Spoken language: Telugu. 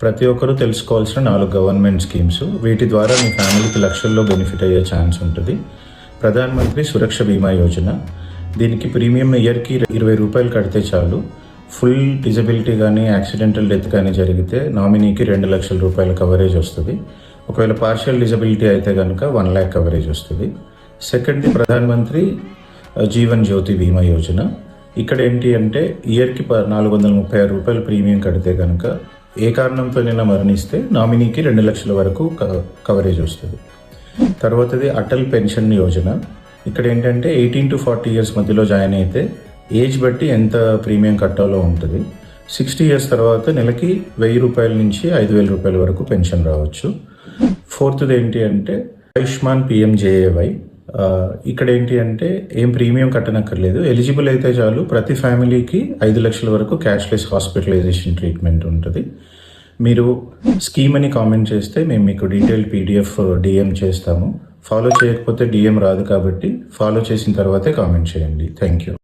ప్రతి ఒక్కరూ తెలుసుకోవాల్సిన 4 గవర్నమెంట్ స్కీమ్స్. వీటి ద్వారా మీ ఫ్యామిలీకి లక్షల్లో బెనిఫిట్ అయ్యే ఛాన్స్ ఉంటుంది. ప్రధాన్ మంత్రి సురక్ష బీమా యోజన. దీనికి ప్రీమియం ఇయర్కి 20 రూపాయలు కడితే చాలు. ఫుల్ డిజబిలిటీ కానీ యాక్సిడెంటల్ డెత్ కానీ జరిగితే నామినీకి 2 లక్షల రూపాయల కవరేజ్ వస్తుంది. ఒకవేళ పార్షియల్ డిజబిలిటీ అయితే కనుక 1 lakh కవరేజ్ వస్తుంది. సెకండ్ది ప్రధాన్ మంత్రి జీవన్ జ్యోతి బీమా యోజన. ఇక్కడ ఏంటి అంటే ఇయర్కి 436 రూపాయలు ప్రీమియం కడితే కనుక ఏ కారణంతోనైనా మరణిస్తే నామినీకి 2 లక్షల వరకు కవరేజ్ వస్తుంది. తర్వాతది అటల్ పెన్షన్ యోజన. ఇక్కడ ఏంటంటే 18 to 40 years మధ్యలో జాయిన్ అయితే ఏజ్ బట్టి ఎంత ప్రీమియం కట్టాలో ఉంటుంది. 60 years తర్వాత నెలకి 1000 రూపాయల నుంచి 5000 రూపాయల వరకు పెన్షన్ రావచ్చు. ఫోర్త్ది ఏంటి అంటే ఆయుష్మాన్ PMJAY. ఇక్కడ ఏంటి అంటే ఏం ప్రీమియం కట్టనక్కర్లేదు, ఎలిజిబుల్ అయితే చాలు. ప్రతి ఫ్యామిలీకి 5 లక్షల వరకు క్యాష్లెస్ హాస్పిటలైజేషన్ ట్రీట్మెంట్ ఉంటుంది. మీరు స్కీమ్ అని కామెంట్ చేస్తే మేము మీకు డీటెయిల్ PDF DM చేస్తాము. ఫాలో చేయకపోతే DM రాదు, కాబట్టి ఫాలో చేసిన తర్వాతే కామెంట్ చేయండి. Thank you.